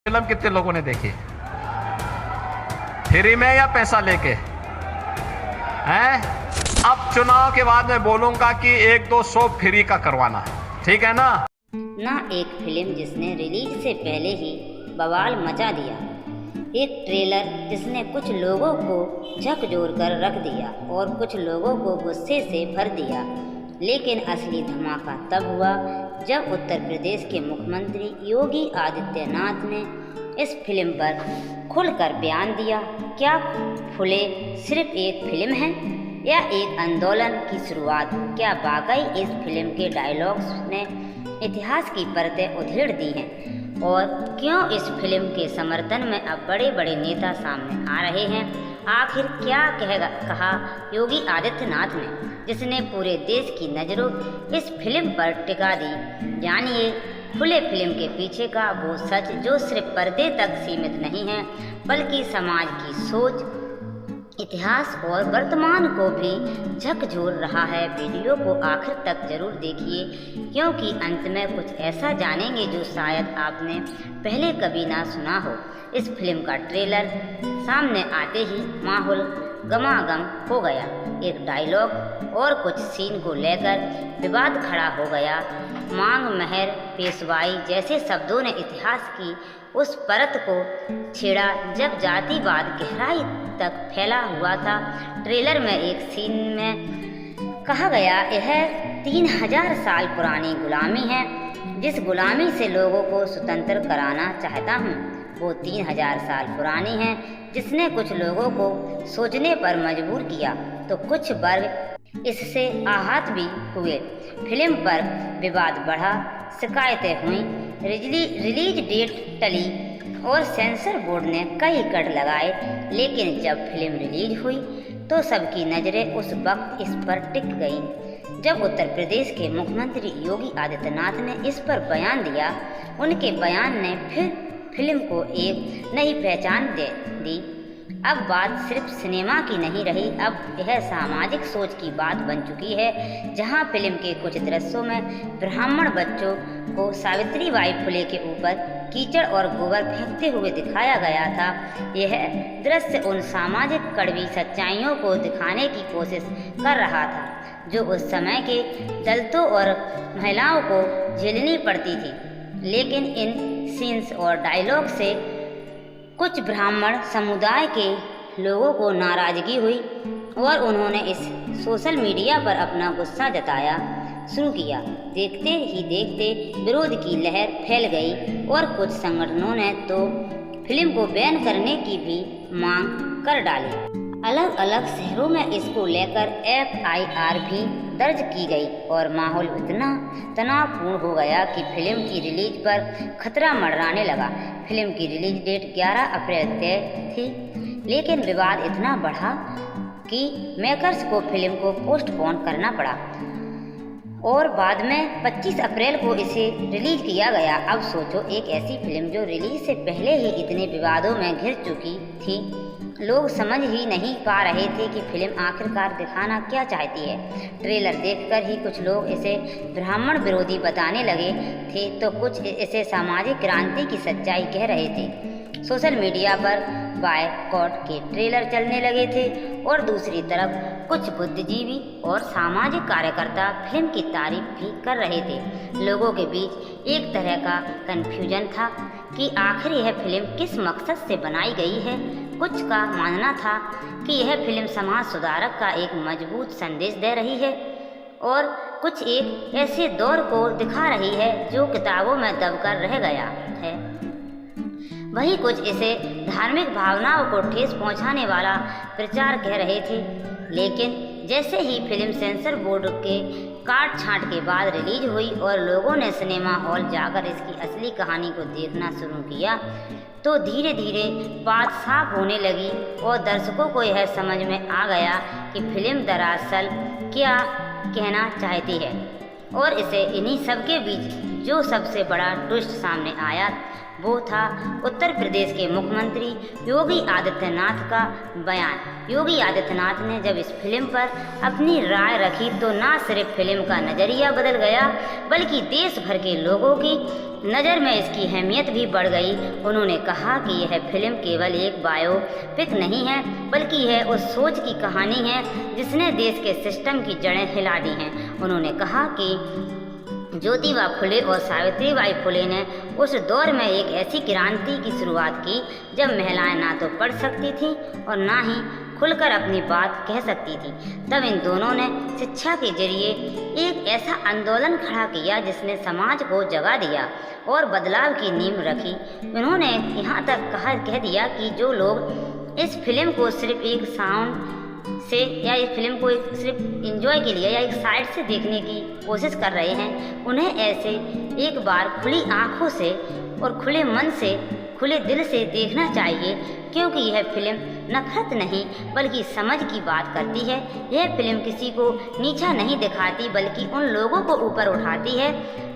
Film कितने लोगों ने देखी? फ्री में या पैसा लेके? हैं? अब चुनाव के बाद मैं बोलूंगा कि 1-2 शो फ्री का करवाना, ठीक है ना? ना एक फिल्म जिसने रिलीज से पहले ही बवाल मचा दिया, एक ट्रेलर जिसने कुछ लोगों को झकझोर कर रख दिया और कुछ लोगों को गुस्से से भर दिया। लेकिन असली धमाका तब हुआ जब उत्तर प्रदेश के मुख्यमंत्री योगी आदित्यनाथ ने इस फिल्म पर खुलकर बयान दिया। क्या फुले सिर्फ एक फिल्म है या एक आंदोलन की शुरुआत? क्या वाकई इस फिल्म के डायलॉग्स ने इतिहास की परतें उधेड़ दी हैं? और क्यों इस फिल्म के समर्थन में अब बड़े बड़े नेता सामने आ रहे हैं? आखिर क्या कहा योगी आदित्यनाथ ने, जिसने पूरे देश की नज़रों इस फिल्म पर टिका दी? जानिए फुले फिल्म के पीछे का वो सच जो सिर्फ पर्दे तक सीमित नहीं है बल्कि समाज की सोच, इतिहास और वर्तमान को भी झकझोर रहा है। वीडियो को आखिर तक जरूर देखिए क्योंकि अंत में कुछ ऐसा जानेंगे जो शायद आपने पहले कभी ना सुना हो। इस फिल्म का ट्रेलर सामने आते ही माहौल गमागम हो गया। एक डायलॉग और कुछ सीन को लेकर विवाद खड़ा हो गया। मांग महर पेशवाई जैसे शब्दों ने इतिहास की उस परत को छेड़ा जब जातिवाद गहराई तक फैला हुआ था। ट्रेलर में एक सीन में कहा गया, यह 3000 साल पुरानी गुलामी है। जिस गुलामी से लोगों को स्वतंत्र कराना चाहता हूँ वो 3000 साल पुरानी है, जिसने कुछ लोगों को सोचने पर मजबूर किया तो कुछ वर्ग इससे आहत भी हुए। फिल्म पर विवाद बढ़ा, शिकायतें हुई, रिलीज डेट टली और सेंसर बोर्ड ने कई कट लगाए। लेकिन जब फिल्म रिलीज हुई तो सबकी नज़रें उस वक्त इस पर टिक गईं जब उत्तर प्रदेश के मुख्यमंत्री योगी आदित्यनाथ ने इस पर बयान दिया। उनके बयान ने फिर फिल्म को एक नई पहचान दे दी। अब बात सिर्फ सिनेमा की नहीं रही, अब यह सामाजिक सोच की बात बन चुकी है। जहां फिल्म के कुछ दृश्यों में ब्राह्मण बच्चों को सावित्रीबाई फुले के ऊपर कीचड़ और गोबर फेंकते हुए दिखाया गया था, यह दृश्य उन सामाजिक कड़वी सच्चाइयों को दिखाने की कोशिश कर रहा था जो उस समय के दलितों और महिलाओं को झेलनी पड़ती थी। लेकिन इन सीन्स और डायलॉग से कुछ ब्राह्मण समुदाय के लोगों को नाराज़गी हुई और उन्होंने इस सोशल मीडिया पर अपना गुस्सा जताया शुरू किया। देखते ही देखते विरोध की लहर फैल गई और कुछ संगठनों ने तो फिल्म को बैन करने की भी मांग कर डाली। अलग अलग शहरों में इसको लेकर FIR भी दर्ज की गई और माहौल इतना तनावपूर्ण हो गया कि फिल्म की रिलीज पर खतरा मंडराने लगा। फिल्म की रिलीज डेट 11 अप्रैल तय थी, लेकिन विवाद इतना बढ़ा कि मेकर्स को फिल्म को पोस्टपोन करना पड़ा और बाद में 25 अप्रैल को इसे रिलीज किया गया। अब सोचो, एक ऐसी फिल्म जो रिलीज से पहले ही इतने विवादों में घिर चुकी थी, लोग समझ ही नहीं पा रहे थे कि फिल्म आखिरकार दिखाना क्या चाहती है। ट्रेलर देखकर ही कुछ लोग इसे ब्राह्मण विरोधी बताने लगे थे तो कुछ इसे सामाजिक क्रांति की सच्चाई कह रहे थे। सोशल मीडिया पर बायकॉट के ट्रेलर चलने लगे थे और दूसरी तरफ कुछ बुद्धिजीवी और सामाजिक कार्यकर्ता फिल्म की तारीफ भी कर रहे थे। लोगों के बीच एक तरह का कन्फ्यूजन था कि आखिर यह फिल्म किस मकसद से बनाई गई है। कुछ का मानना था कि यह फिल्म समाज सुधारक का एक मजबूत संदेश दे रही है और कुछ एक ऐसे दौर को दिखा रही है जो किताबों में दबकर रह गया है। वही कुछ इसे धार्मिक भावनाओं को ठेस पहुंचाने वाला प्रचार कह रहे थे। लेकिन जैसे ही फिल्म सेंसर बोर्ड के काट छांट के बाद रिलीज हुई और लोगों ने सिनेमा हॉल जाकर इसकी असली कहानी को देखना शुरू किया तो धीरे धीरे बात साफ होने लगी और दर्शकों को यह समझ में आ गया कि फिल्म दरअसल क्या कहना चाहती है। और इसे इन्हीं सब के बीच जो सबसे बड़ा ट्विस्ट सामने आया वो था उत्तर प्रदेश के मुख्यमंत्री योगी आदित्यनाथ का बयान। योगी आदित्यनाथ ने जब इस फिल्म पर अपनी राय रखी तो ना सिर्फ फिल्म का नज़रिया बदल गया बल्कि देश भर के लोगों की नज़र में इसकी अहमियत भी बढ़ गई। उन्होंने कहा कि यह फिल्म केवल एक बायोपिक नहीं है बल्कि यह उस सोच की कहानी है जिसने देश के सिस्टम की जड़ें हिला दी हैं। उन्होंने कहा कि ज्योतिबा फुले और सावित्रीबाई फुले ने उस दौर में एक ऐसी क्रांति की शुरुआत की जब महिलाएं ना तो पढ़ सकती थीं और ना ही खुलकर अपनी बात कह सकती थी। तब इन दोनों ने शिक्षा के जरिए एक ऐसा आंदोलन खड़ा किया जिसने समाज को जगा दिया और बदलाव की नींव रखी। उन्होंने यहाँ तक कह दिया कि जो लोग इस फिल्म को सिर्फ एक साउंड से या इस फिल्म को सिर्फ एंजॉय के लिए या एक साइड से देखने की कोशिश कर रहे हैं, उन्हें ऐसे एक बार खुली आँखों से और खुले मन से खुले दिल से देखना चाहिए, क्योंकि यह फिल्म नफरत नहीं बल्कि समझ की बात करती है। यह फिल्म किसी को नीचा नहीं दिखाती बल्कि उन लोगों को ऊपर उठाती है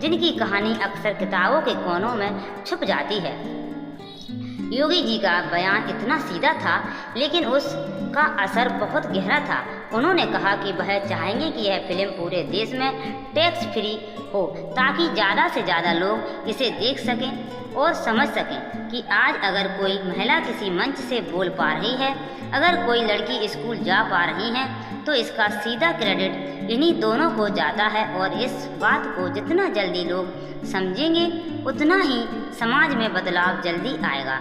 जिनकी कहानी अक्सर किताबों के कोनों में छुप जाती है। योगी जी का बयान इतना सीधा था लेकिन उसका असर बहुत गहरा था। उन्होंने कहा कि वह चाहेंगे कि यह फिल्म पूरे देश में टैक्स फ्री हो ताकि ज़्यादा से ज़्यादा लोग इसे देख सकें और समझ सकें कि आज अगर कोई महिला किसी मंच से बोल पा रही है, अगर कोई लड़की स्कूल जा पा रही है तो इसका सीधा क्रेडिट इन्हीं दोनों को जाता है। और इस बात को जितना जल्दी लोग समझेंगे उतना ही समाज में बदलाव जल्दी आएगा।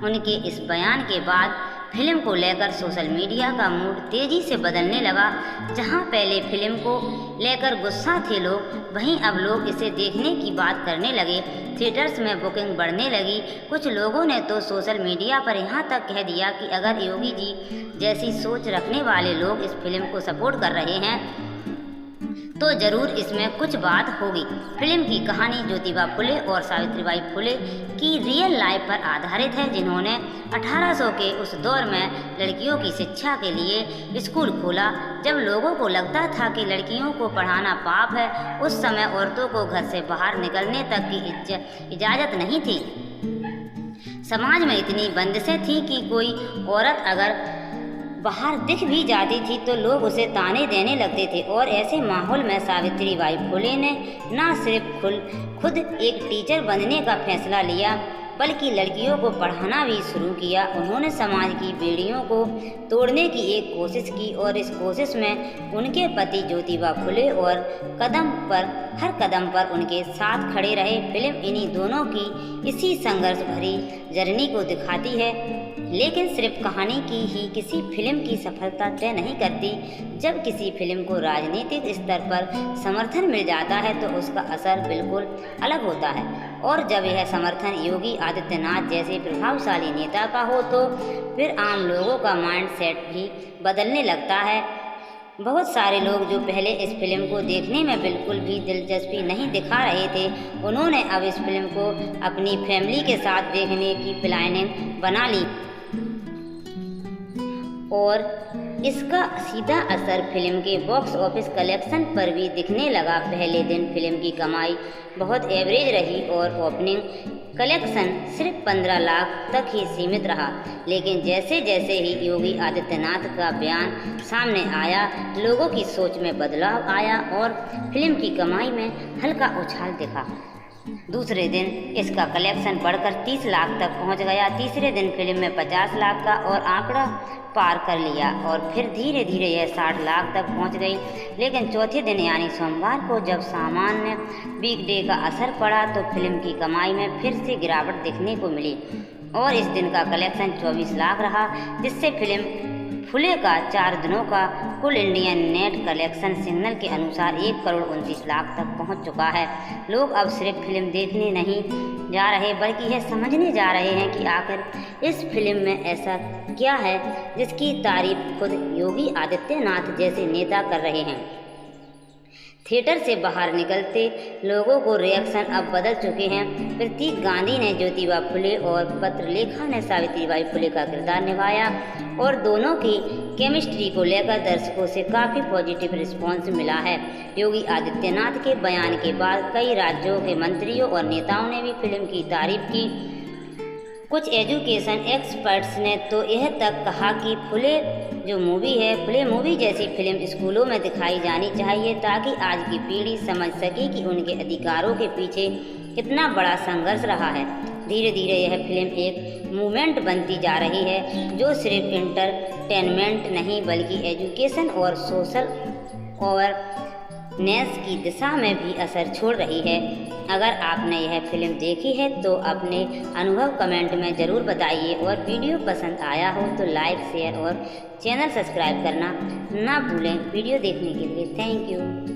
उनके इस बयान के बाद फिल्म को लेकर सोशल मीडिया का मूड तेज़ी से बदलने लगा। जहां पहले फिल्म को लेकर गुस्सा थे लोग, वहीं अब लोग इसे देखने की बात करने लगे। थिएटर्स में बुकिंग बढ़ने लगी। कुछ लोगों ने तो सोशल मीडिया पर यहाँ तक कह दिया कि अगर योगी जी जैसी सोच रखने वाले लोग इस फिल्म को सपोर्ट कर रहे हैं तो ज़रूर इसमें कुछ बात होगी। फिल्म की कहानी ज्योतिबा फुले और सावित्रीबाई फुले की रियल लाइफ पर आधारित है, जिन्होंने 1800 के उस दौर में लड़कियों की शिक्षा के लिए स्कूल खोला। जब लोगों को लगता था कि लड़कियों को पढ़ाना पाप है, उस समय औरतों को घर से बाहर निकलने तक की इजाज़त नहीं थी। समाज में इतनी बंदिशें थीं कि कोई औरत अगर बाहर दिख भी जाती थी तो लोग उसे ताने देने लगते थे। और ऐसे माहौल में सावित्रीबाई फुले ने न सिर्फ खुद एक टीचर बनने का फैसला लिया बल्कि लड़कियों को पढ़ाना भी शुरू किया। उन्होंने समाज की बेड़ियों को तोड़ने की एक कोशिश की और इस कोशिश में उनके पति ज्योतिबा फुले और हर कदम पर उनके साथ खड़े रहे। फिल्म इन्हीं दोनों की इसी संघर्ष भरी जर्नी को दिखाती है, लेकिन सिर्फ कहानी की ही किसी फिल्म की सफलता तय नहीं करती। जब किसी फिल्म को राजनीतिक स्तर पर समर्थन मिल जाता है तो उसका असर बिल्कुल अलग होता है, और जब यह समर्थन योगी आदित्यनाथ जैसे प्रभावशाली नेता का हो तो फिर आम लोगों का माइंड सेट भी बदलने लगता है। बहुत सारे लोग जो पहले इस फिल्म को देखने में बिल्कुल भी दिलचस्पी नहीं दिखा रहे थे, उन्होंने अब इस फिल्म को अपनी फैमिली के साथ देखने की प्लानिंग बना ली और इसका सीधा असर फिल्म के बॉक्स ऑफिस कलेक्शन पर भी दिखने लगा। पहले दिन फिल्म की कमाई बहुत एवरेज रही और ओपनिंग कलेक्शन सिर्फ 15 लाख तक ही सीमित रहा, लेकिन जैसे जैसे ही योगी आदित्यनाथ का बयान सामने आया, लोगों की सोच में बदलाव आया और फिल्म की कमाई में हल्का उछाल दिखा। दूसरे दिन इसका कलेक्शन बढ़कर 30 लाख तक पहुंच गया। तीसरे दिन फिल्म में 50 लाख का और आंकड़ा पार कर लिया और फिर धीरे धीरे यह 60 लाख तक पहुंच गई। लेकिन चौथे दिन यानी सोमवार को जब सामान्य वीकडे का असर पड़ा तो फिल्म की कमाई में फिर से गिरावट देखने को मिली और इस दिन का कलेक्शन 24 लाख रहा, जिससे फिल्म फुले का 4 दिनों का कुल इंडियन नेट कलेक्शन सिग्नल के अनुसार 1,29 लाख तक पहुंच चुका है। लोग अब सिर्फ फिल्म देखने नहीं जा रहे बल्कि यह समझने जा रहे हैं कि आखिर इस फिल्म में ऐसा क्या है जिसकी तारीफ खुद योगी आदित्यनाथ जैसे नेता कर रहे हैं। थिएटर से बाहर निकलते लोगों को रिएक्शन अब बदल चुके हैं। प्रतीक गांधी ने ज्योतिबा फुले और पत्रलेखा ने सावित्रीबाई फुले का किरदार निभाया और दोनों की केमिस्ट्री को लेकर दर्शकों से काफ़ी पॉजिटिव रिस्पांस मिला है। योगी आदित्यनाथ के बयान के बाद कई राज्यों के मंत्रियों और नेताओं ने भी फिल्म की तारीफ की। कुछ एजुकेशन एक्सपर्ट्स ने तो यह तक कहा कि फुले मूवी जैसी फिल्म स्कूलों में दिखाई जानी चाहिए ताकि आज की पीढ़ी समझ सके कि उनके अधिकारों के पीछे कितना बड़ा संघर्ष रहा है। धीरे धीरे यह फिल्म एक मूवमेंट बनती जा रही है जो सिर्फ इंटरटेनमेंट नहीं बल्कि एजुकेशन और सोशल अवेयरनेस की दिशा में भी असर छोड़ रही है। अगर आपने यह फिल्म देखी है तो अपने अनुभव कमेंट में ज़रूर बताइए और वीडियो पसंद आया हो तो लाइक शेयर और चैनल सब्सक्राइब करना ना भूलें। वीडियो देखने के लिए थैंक यू।